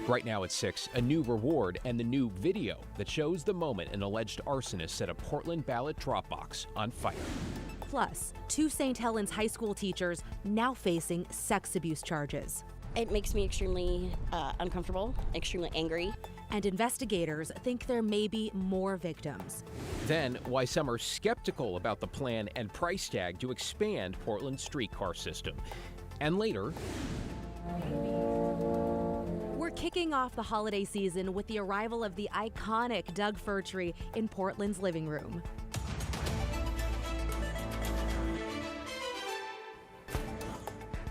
Right now at 6, a new reward and the new video that shows the moment an alleged arsonist set a Portland ballot drop box on fire. Plus, 2 St. Helens high school teachers now facing sex abuse charges. It makes me extremely uncomfortable, extremely angry. And investigators think there may be more victims. Then, why some are skeptical about the plan and price tag to expand Portland's streetcar system. And later, we're kicking off the holiday season with the arrival of the iconic Doug fir tree in Portland's living room.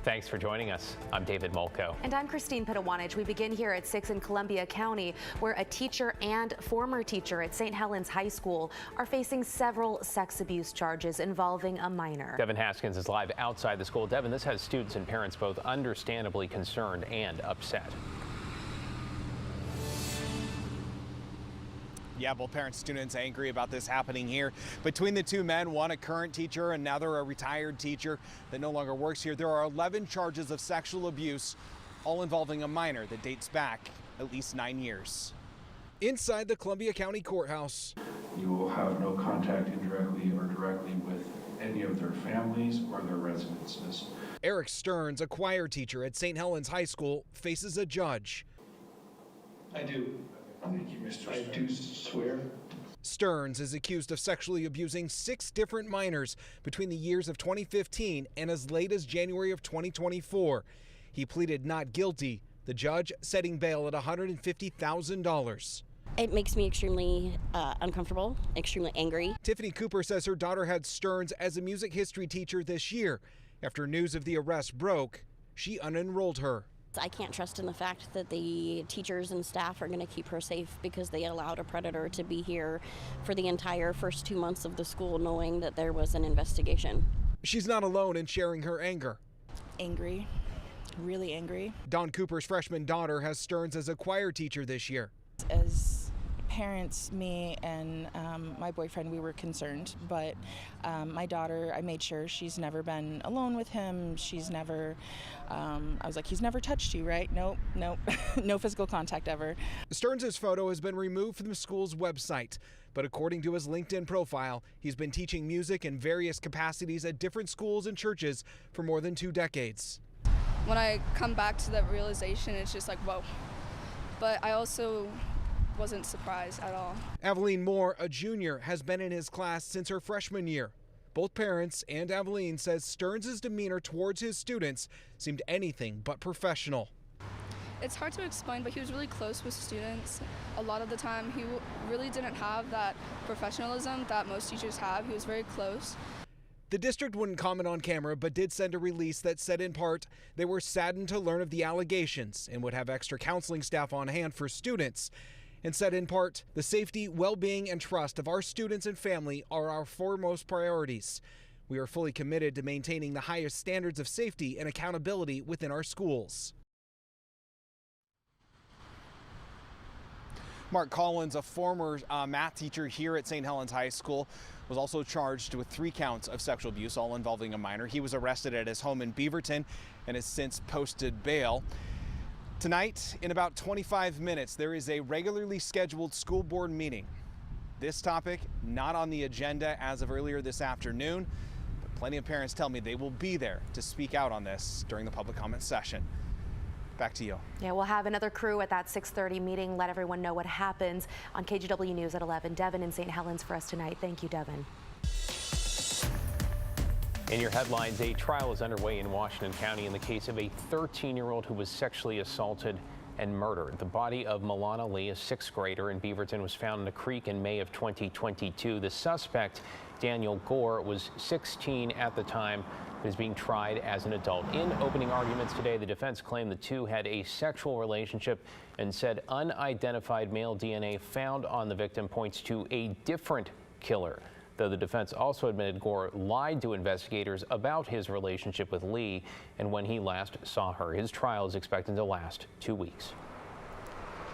Thanks for joining us. I'm David Molko. And I'm Christine Pitawanich. We begin here at 6 in Columbia County, where a teacher and former teacher at St. Helens High School are facing several sex abuse charges involving a minor. Devin Haskins is live outside the school. Devin, this has students and parents both understandably concerned and upset. Yeah, both parents and students angry about this happening here. Between the two men, one a current teacher, another a retired teacher that no longer works here, there are 11 charges of sexual abuse, all involving a minor that dates back at least 9 years. Inside the Columbia County Courthouse. You will have no contact indirectly or directly with any of their families or their residences. Eric Stearns, a choir teacher at St. Helens High School, faces a judge. I do. Thank you, Mr. I do swear. Stearns is accused of sexually abusing 6 different minors between the years of 2015 and as late as January of 2024. He pleaded not guilty, the judge setting bail at $150,000. It makes me extremely uncomfortable, extremely angry. Tiffany Cooper says her daughter had Stearns as a music history teacher this year. After news of the arrest broke, she unenrolled her. I can't trust in the fact that the teachers and staff are going to keep her safe because they allowed a predator to be here for the entire first 2 months of the school, knowing that there was an investigation. She's not alone in sharing her anger. Angry, really angry. Dawn Cooper's freshman daughter has Stearns as a choir teacher this year. As parents, me and my boyfriend, we were concerned, but my daughter, I made sure she's never been alone with him. She's never, I was like, he's never touched you, right? Nope, nope, no physical contact ever. Stearns' photo has been removed from the school's website, but according to his LinkedIn profile, he's been teaching music in various capacities at different schools and churches for more than 2 decades. When I come back to that realization, it's just like, whoa. But I also wasn't surprised at all. Aveline Moore, a junior, has been in his class since her freshman year. Both parents and Aveline says Stearns' demeanor towards his students seemed anything but professional. It's hard to explain, but he was really close with students. A lot of the time, he really didn't have that professionalism that most teachers have. He was very close. The district wouldn't comment on camera, but did send a release that said in part they were saddened to learn of the allegations and would have extra counseling staff on hand for students. And said in part, the safety, well-being, and trust of our students and family are our foremost priorities. We are fully committed to maintaining the highest standards of safety and accountability within our schools. Mark Collins, a former math teacher here at St. Helens High School, was also charged with 3 counts of sexual abuse, all involving a minor. He was arrested at his home in Beaverton and has since posted bail. Tonight, in about 25 minutes, there is a regularly scheduled school board meeting. This topic not on the agenda as of earlier this afternoon, but plenty of parents tell me they will be there to speak out on this during the public comment session. Back to you. Yeah, we'll have another crew at that 6:30 meeting, let everyone know what happens on KGW News at 11. Devin in St. Helens for us tonight. Thank you, Devin. In your headlines, a trial is underway in Washington County in the case of a 13-year-old who was sexually assaulted and murdered. The body of Milana Lee, a 6th grader in Beaverton, was found in a creek in May of 2022. The suspect, Daniel Gore, was 16 at the time, but is being tried as an adult. In opening arguments today, the defense claimed the two had a sexual relationship and said unidentified male DNA found on the victim points to a different killer. Though the defense also admitted Gore lied to investigators about his relationship with Lee and when he last saw her. His trial is expected to last 2 weeks.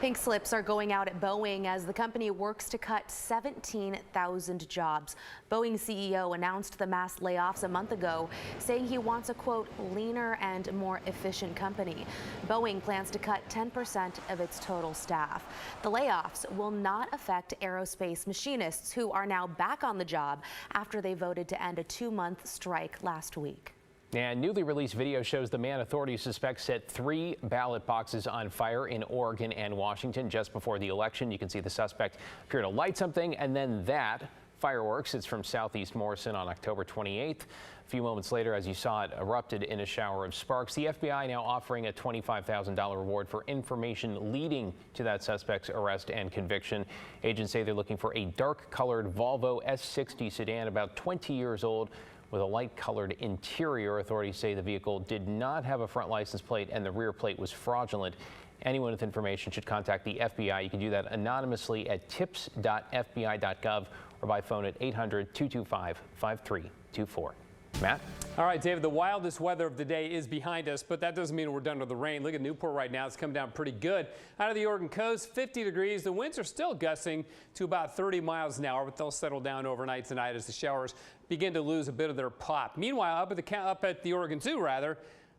Pink slips are going out at Boeing as the company works to cut 17,000 jobs. Boeing CEO announced the mass layoffs a month ago, saying he wants a, quote, leaner and more efficient company. Boeing plans to cut 10% of its total staff. The layoffs will not affect aerospace machinists who are now back on the job after they voted to end a 2-month strike last week. And newly released video shows the man authorities suspect set 3 ballot boxes on fire in Oregon and Washington just before the election. You can see the suspect appear to light something and then that fireworks. It's from Southeast Morrison on October 28th. A few moments later, as you saw, it erupted in a shower of sparks. The FBI now offering a $25,000 reward for information leading to that suspect's arrest and conviction. Agents say they're looking for a dark-colored Volvo S60 sedan, about 20 years old, with a light-colored interior. Authorities say the vehicle did not have a front license plate and the rear plate was fraudulent. Anyone with information should contact the FBI. You can do that anonymously at tips.fbi.gov or by phone at 800-225-5324. Matt? All right, David, the wildest weather of the day is behind us, but that doesn't mean we're done with the rain. Look at Newport right now. It's come down pretty good. Out of the Oregon coast, 50 degrees. The winds are still gusting to about 30 miles an hour, but they'll settle down overnight tonight as the showers begin to lose a bit of their pop. Meanwhile, up at the Oregon Zoo,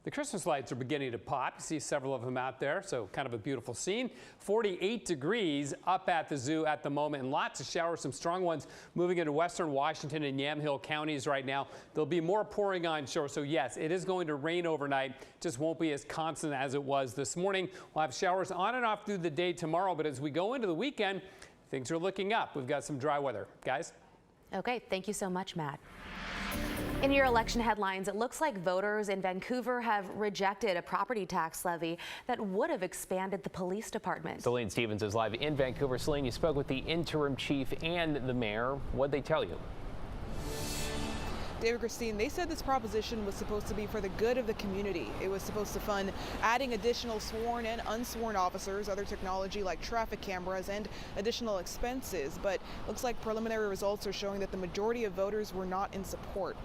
the Christmas lights are beginning to pop. You see several of them out there, so kind of a beautiful scene. 48 degrees up at the zoo at the moment, and lots of showers, some strong ones moving into western Washington and Yamhill counties right now. There'll be more pouring on shore, so yes, it is going to rain overnight. Just won't be as constant as it was this morning. We'll have showers on and off through the day tomorrow, but as we go into the weekend, things are looking up. We've got some dry weather. Guys? Okay, thank you so much, Matt. In your election headlines, it looks like voters in Vancouver have rejected a property tax levy that would have expanded the police department. Celine Stevens is live in Vancouver. Celine, you spoke with the interim chief and the mayor. What'd they tell you? David, Christine, they said this proposition was supposed to be for the good of the community. It was supposed to fund adding additional sworn and unsworn officers, other technology like traffic cameras, and additional expenses. But looks like preliminary results are showing that the majority of voters were not in support.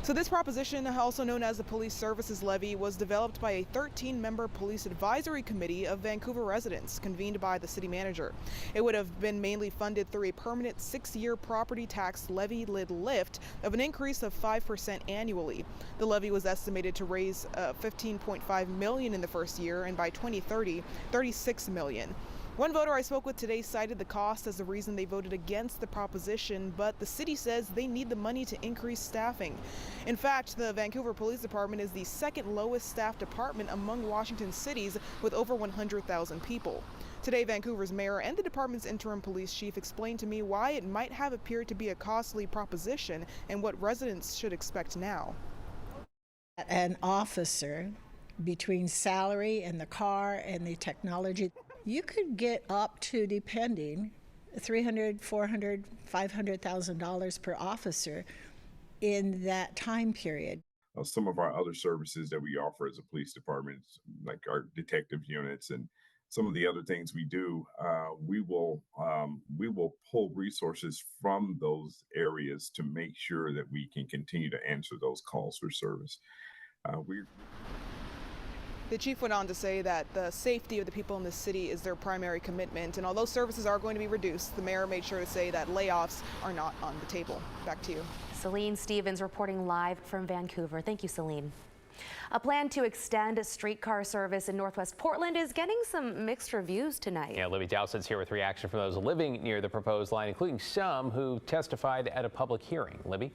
So this proposition, also known as the Police Services Levy, was developed by a 13-member police advisory committee of Vancouver residents convened by the city manager. It would have been mainly funded through a permanent 6-year property tax levy lift of an increase of 5% annually. The levy was estimated to raise $15.5 million in the first year, and by 2030, $36 million. One voter I spoke with today cited the cost as the reason they voted against the proposition, but the city says they need the money to increase staffing. In fact, the Vancouver Police Department is the second lowest staffed department among Washington cities with over 100,000 people. Today, Vancouver's mayor and the department's interim police chief explained to me why it might have appeared to be a costly proposition and what residents should expect now. An officer, between salary and the car and the technology, you could get up to, depending, $300,000, $400,000, $500,000 per officer in that time period. Some of our other services that we offer as a police department, like our detective units and some of the other things we do, we will pull resources from those areas to make sure that we can continue to answer those calls for service. The chief went on to say that the safety of the people in the city is their primary commitment, and although services are going to be reduced, the mayor made sure to say that layoffs are not on the table. Back to you. Celine Stevens reporting live from Vancouver. Thank you, Celine. A plan to extend streetcar service in Northwest Portland is getting some mixed reviews tonight. Yeah, Levy Dowson's here with reaction from those living near the proposed line, including some who testified at a public hearing. Libby?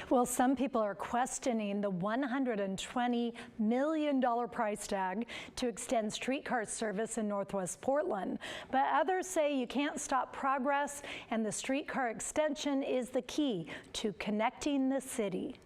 Well, some people are questioning the $120 million price tag to extend streetcar service in Northwest Portland. But others say you can't stop progress, and the streetcar extension is the key to connecting the city.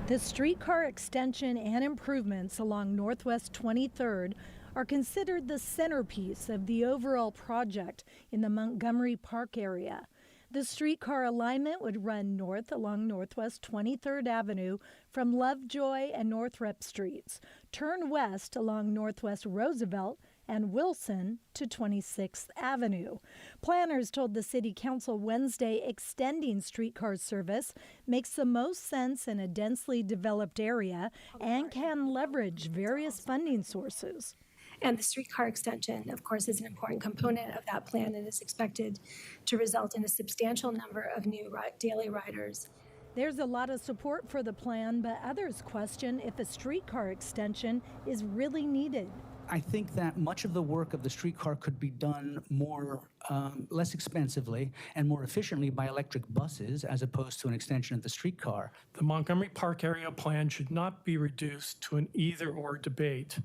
The streetcar extension and improvements along Northwest 23rd are considered the centerpiece of the overall project in the Montgomery Park area. The streetcar alignment would run north along Northwest 23rd Avenue from Lovejoy and Northrop Streets, turn west along Northwest Roosevelt and Wilson to 26th Avenue. Planners told the City Council Wednesday extending streetcar service makes the most sense in a densely developed area and can leverage various funding sources. And the streetcar extension, of course, is an important component of that plan and is expected to result in a substantial number of new daily riders. There's a lot of support for the plan, but others question if a streetcar extension is really needed. I think that much of the work of the streetcar could be done less expensively and more efficiently by electric buses as opposed to an extension of the streetcar. The Montgomery Park area plan should not be reduced to an either-or debate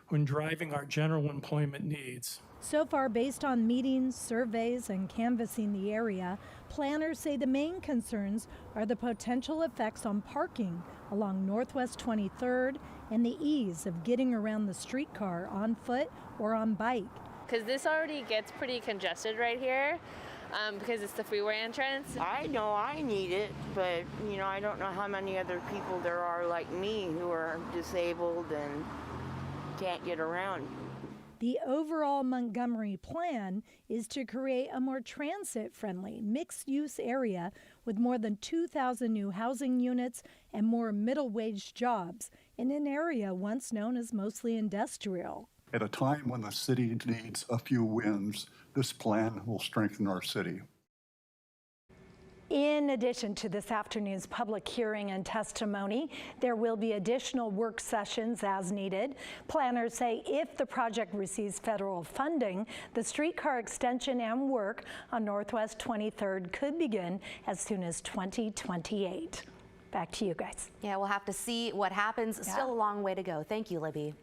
when driving our general employment needs. So far, based on meetings, surveys, and canvassing the area, planners say the main concerns are the potential effects on parking along Northwest 23rd and the ease of getting around the streetcar on foot or on bike. Because this already gets pretty congested right here because it's the freeway entrance. I know I need it, but I don't know how many other people there are like me who are disabled and can't get around. The overall Montgomery plan is to create a more transit-friendly, mixed-use area with more than 2,000 new housing units and more middle-wage jobs in an area once known as mostly industrial. At a time when the city needs a few wins, this plan will strengthen our city. In addition to this afternoon's public hearing and testimony, there will be additional work sessions as needed. Planners say if the project receives federal funding, the streetcar extension and work on Northwest 23rd could begin as soon as 2028. Back to you guys. Yeah, we'll have to see what happens. Yeah. Still a long way to go. Thank you, Libby.